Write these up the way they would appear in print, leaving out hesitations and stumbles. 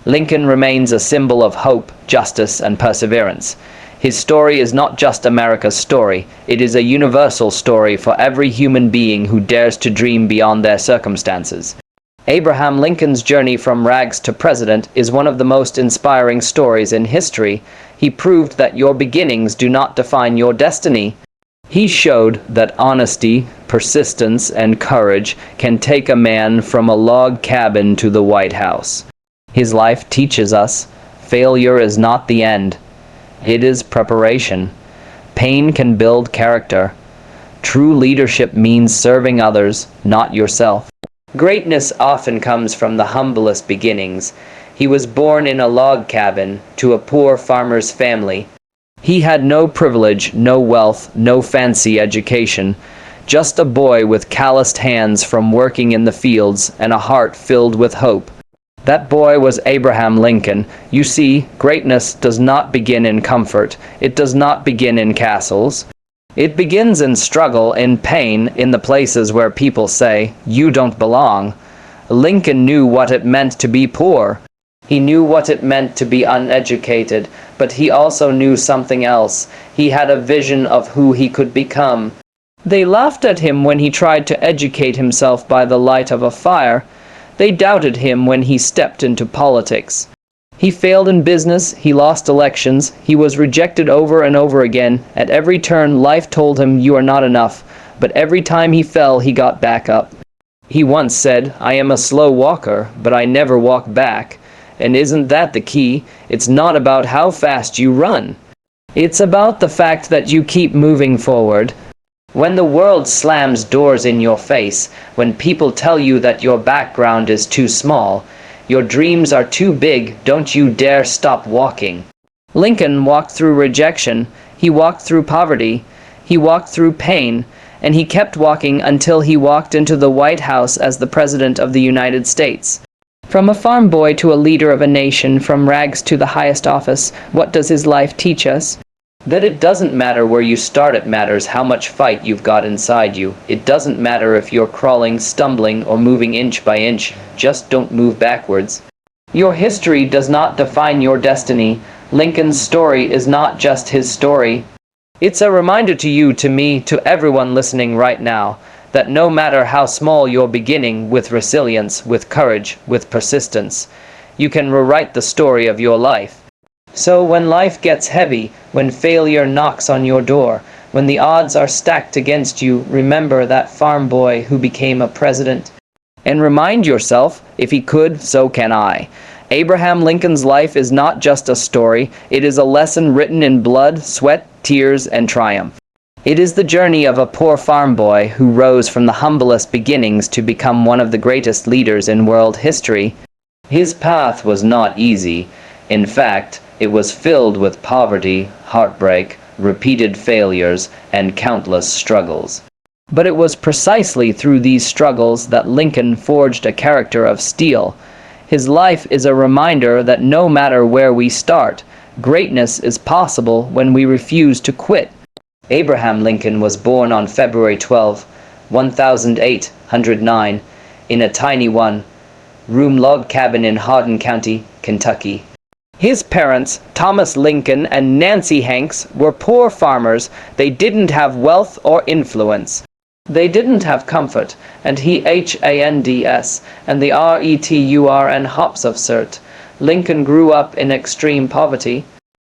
Lincoln remains a symbol of hope, justice, and perseverance. His story is not just America's story, it is a universal story for every human being who dares to dream beyond their circumstances. Abraham Lincoln's journey from rags to president is one of the most inspiring stories in history. He proved that your beginnings do not define your destiny. He showed that honesty, persistence, and courage can take a man from a log cabin to the White House. His life teaches us, failure is not the end. It is preparation. Pain can build character. True leadership means serving others, not yourself. Greatness often comes from the humblest beginnings. He was born in a log cabin to a poor farmer's family. He had no privilege, no wealth, no fancy education, just a boy with calloused hands from working in the fields and a heart filled with hope. That boy was Abraham Lincoln. You see, greatness does not begin in comfort. It does not begin in castles. It begins in struggle, in pain, in the places where people say, "You don't belong." Lincoln knew what it meant to be poor. He knew what it meant to be uneducated, but he also knew something else. He had a vision of who he could become. They laughed at him when he tried to educate himself by the light of a fire. They doubted him when he stepped into politics. He failed in business, he lost elections, he was rejected over and over again. At every turn, life told him, "You are not enough," but every time he fell, he got back up. He once said, "I am a slow walker, but I never walk back." And isn't that the key? It's not about how fast you run. It's about the fact that you keep moving forward. When the world slams doors in your face, when people tell you that your background is too small, your dreams are too big, don't you dare stop walking. Lincoln walked through rejection, he walked through poverty, he walked through pain, and he kept walking until he walked into the White House as the President of the United States. From a farm boy to a leader of a nation, from rags to the highest office, what does his life teach us? That it doesn't matter where you start, it matters how much fight you've got inside you. It doesn't matter if you're crawling, stumbling, or moving inch by inch, just don't move backwards. Your history does not define your destiny. Lincoln's story is not just his story. It's a reminder to you, to me, to everyone listening right now, that no matter how small you're beginning, with resilience, with courage, with persistence, you can rewrite the story of your life. So when life gets heavy, when failure knocks on your door, when the odds are stacked against you, remember that farm boy who became a president. And remind yourself, if he could, so can I. Abraham Lincoln's life is not just a story, it is a lesson written in blood, sweat, tears, and triumph. It is the journey of a poor farm boy who rose from the humblest beginnings to become one of the greatest leaders in world history. His path was not easy. In fact, it was filled with poverty, heartbreak, repeated failures, and countless struggles. But it was precisely through these struggles that Lincoln forged a character of steel. His life is a reminder that no matter where we start, greatness is possible when we refuse to quit. Abraham Lincoln was born on February 12, 1809, in a tiny one-room log cabin in Hardin County, Kentucky. His parents, Thomas Lincoln and Nancy Hanks, were poor farmers. They didn't have wealth or influence. They didn't have comfort, and HANDS, and the RETUR and hops of cert. Lincoln grew up in extreme poverty.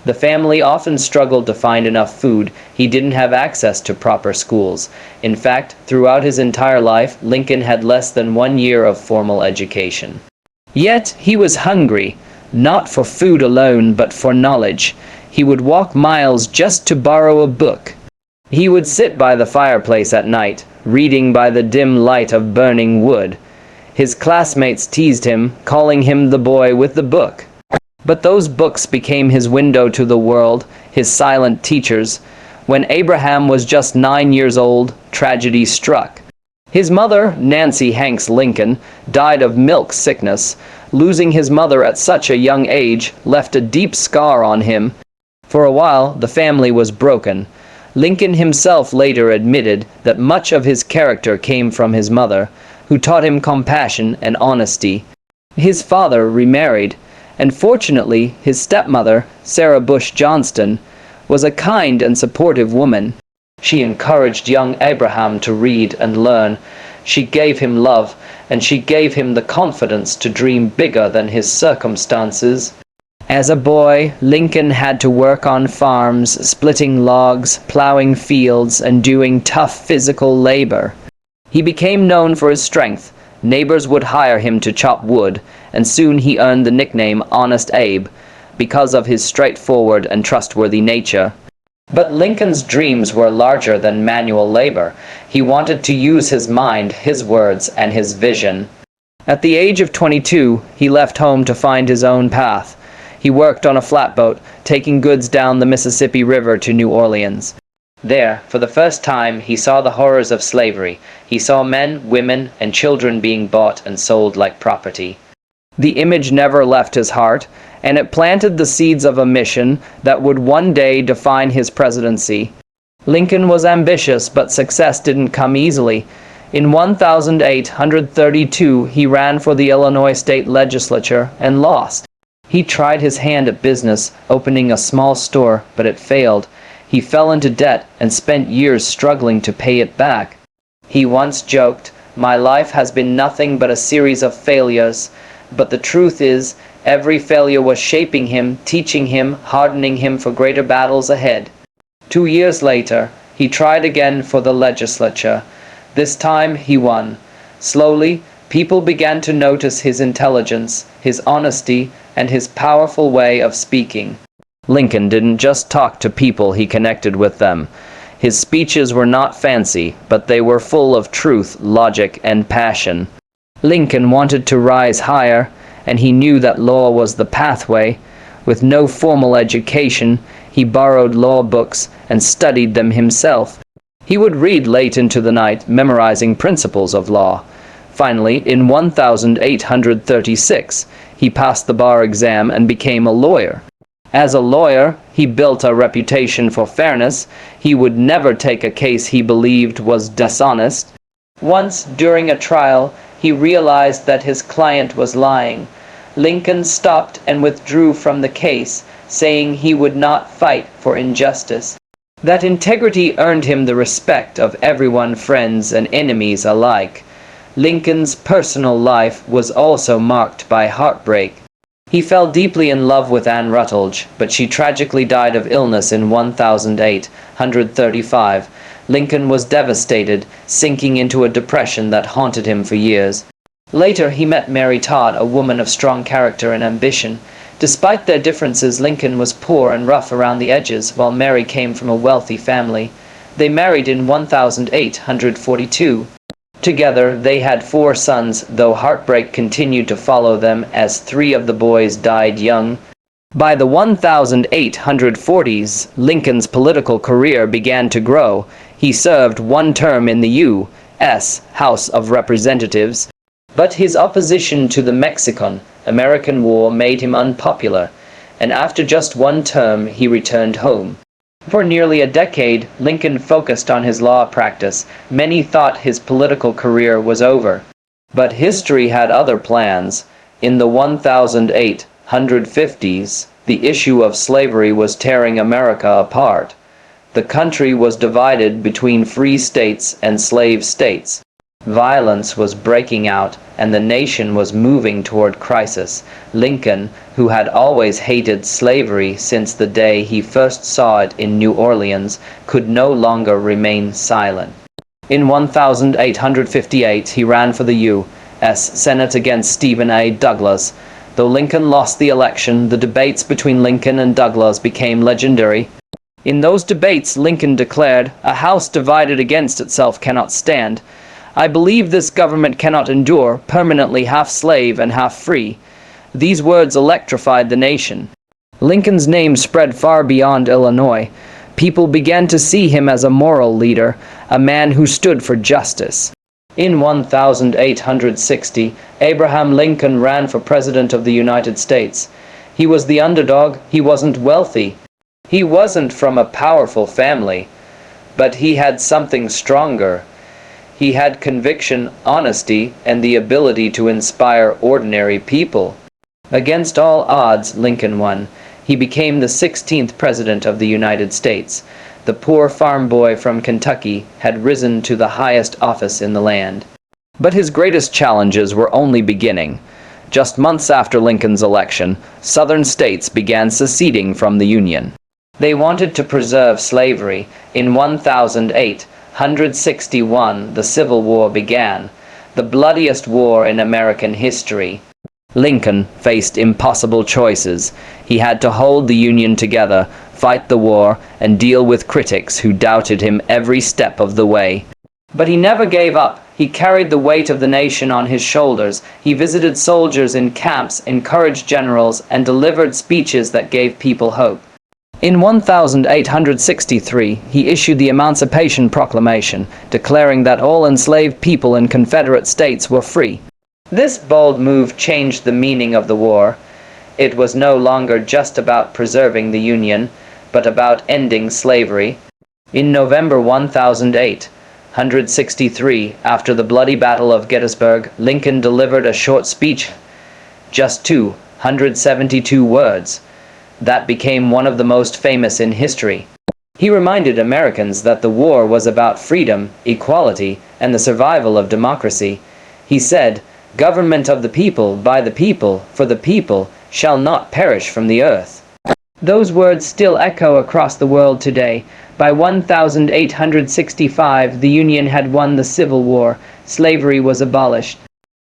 The family often struggled to find enough food. He didn't have access to proper schools. In fact, throughout his entire life, Lincoln had less than 1 year of formal education. Yet, he was hungry. Not for food alone, but for knowledge. He would walk miles just to borrow a book. He would sit by the fireplace at night, reading by the dim light of burning wood. His classmates teased him, calling him the boy with the book. But those books became his window to the world, his silent teachers. When Abraham was just 9 years old, tragedy struck. His mother, Nancy Hanks Lincoln, died of milk sickness. Losing his mother at such a young age left a deep scar on him. For a while, the family was broken. Lincoln himself later admitted that much of his character came from his mother, who taught him compassion and honesty. His father remarried, And fortunately, his stepmother, Sarah Bush Johnston, was a kind and supportive woman. She encouraged young Abraham to read and learn. She gave him love, and she gave him the confidence to dream bigger than his circumstances. As a boy, Lincoln had to work on farms, splitting logs, plowing fields, and doing tough physical labor. He became known for his strength. Neighbors would hire him to chop wood, and soon he earned the nickname Honest Abe because of his straightforward and trustworthy nature. But Lincoln's dreams were larger than manual labor. He wanted to use his mind, his words, and his vision. At the age of 22, he left home to find his own path. He worked on a flatboat, taking goods down the Mississippi River to New Orleans. There, for the first time, he saw the horrors of slavery. He saw men, women, and children being bought and sold like property. The image never left his heart, and it planted the seeds of a mission that would one day define his presidency. Lincoln was ambitious, but success didn't come easily. In 1832, he ran for the Illinois state legislature and lost. He tried his hand at business, opening a small store, but it failed. He fell into debt and spent years struggling to pay it back. He once joked, "My life has been nothing but a series of failures." But the truth is, every failure was shaping him, teaching him, hardening him for greater battles ahead. 2 years later, he tried again for the legislature. This time he won. Slowly, people began to notice his intelligence, his honesty, and his powerful way of speaking. Lincoln didn't just talk to people, he connected with them. His speeches were not fancy, but they were full of truth, logic, and passion. Lincoln wanted to rise higher, and he knew that law was the pathway. With no formal education, he borrowed law books and studied them himself. He would read late into the night, memorizing principles of law. Finally, in 1836, he passed the bar exam and became a lawyer. As a lawyer, he built a reputation for fairness. He would never take a case he believed was dishonest. Once, during a trial, he realized that his client was lying. Lincoln stopped and withdrew from the case, saying he would not fight for injustice. That integrity earned him the respect of everyone, friends and enemies alike. Lincoln's personal life was also marked by heartbreak. He fell deeply in love with Anne Rutledge, but she tragically died of illness in 1835. Lincoln was devastated, sinking into a depression that haunted him for years. Later, he met Mary Todd, a woman of strong character and ambition. Despite their differences, Lincoln was poor and rough around the edges, while Mary came from a wealthy family. They married in 1842. Together, they had 4 sons, though heartbreak continued to follow them as 3 of the boys died young. By the 1840s, Lincoln's political career began to grow. He served 1 term in the U.S. House of Representatives, but his opposition to the Mexican-American War made him unpopular, and after just 1 term, he returned home. For nearly a decade, Lincoln focused on his law practice. Many thought his political career was over. But history had other plans. In the 1850s, the issue of slavery was tearing America apart. The country was divided between free states and slave states. Violence was breaking out, and the nation was moving toward crisis. Lincoln, who had always hated slavery since the day he first saw it in New Orleans, could no longer remain silent. In 1858, he ran for the U.S. Senate against Stephen A. Douglas. Though Lincoln lost the election, the debates between Lincoln and Douglas became legendary. In those debates, Lincoln declared, "A house divided against itself cannot stand. I believe this government cannot endure, permanently half slave and half free." These words electrified the nation. Lincoln's name spread far beyond Illinois. People began to see him as a moral leader, a man who stood for justice. In 1860, Abraham Lincoln ran for President of the United States. He was the underdog. He wasn't wealthy. He wasn't from a powerful family. But he had something stronger. He had conviction, honesty, and the ability to inspire ordinary people. Against all odds, Lincoln won. He became the 16th President of the United States. The poor farm boy from Kentucky had risen to the highest office in the land. But his greatest challenges were only beginning. Just months after Lincoln's election, Southern states began seceding from the Union. They wanted to preserve slavery. In 1861, the Civil War began, the bloodiest war in American history. Lincoln faced impossible choices. He had to hold the Union together, fight the war, and deal with critics who doubted him every step of the way. But he never gave up. He carried the weight of the nation on his shoulders. He visited soldiers in camps, encouraged generals, and delivered speeches that gave people hope. In 1863, he issued the Emancipation Proclamation, declaring that all enslaved people in Confederate states were free. This bold move changed the meaning of the war. It was no longer just about preserving the Union, but about ending slavery. In November 1863, after the bloody Battle of Gettysburg, Lincoln delivered a short speech, just 272 words, that became one of the most famous in history. He reminded Americans that the war was about freedom, equality, and the survival of democracy. He said, "Government of the people, by the people, for the people, shall not perish from the earth." Those words still echo across the world today. By 1865, the Union had won the Civil War. Slavery was abolished.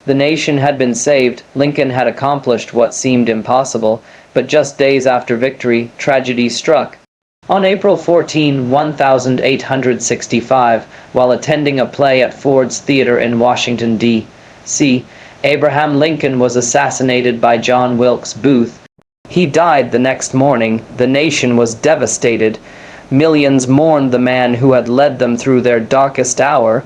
The nation had been saved. Lincoln had accomplished what seemed impossible, but just days after victory, tragedy struck. On April 14, 1865, while attending a play at Ford's Theater in Washington, D.C., Abraham Lincoln was assassinated by John Wilkes Booth. He died the next morning. The nation was devastated. Millions mourned the man who had led them through their darkest hour.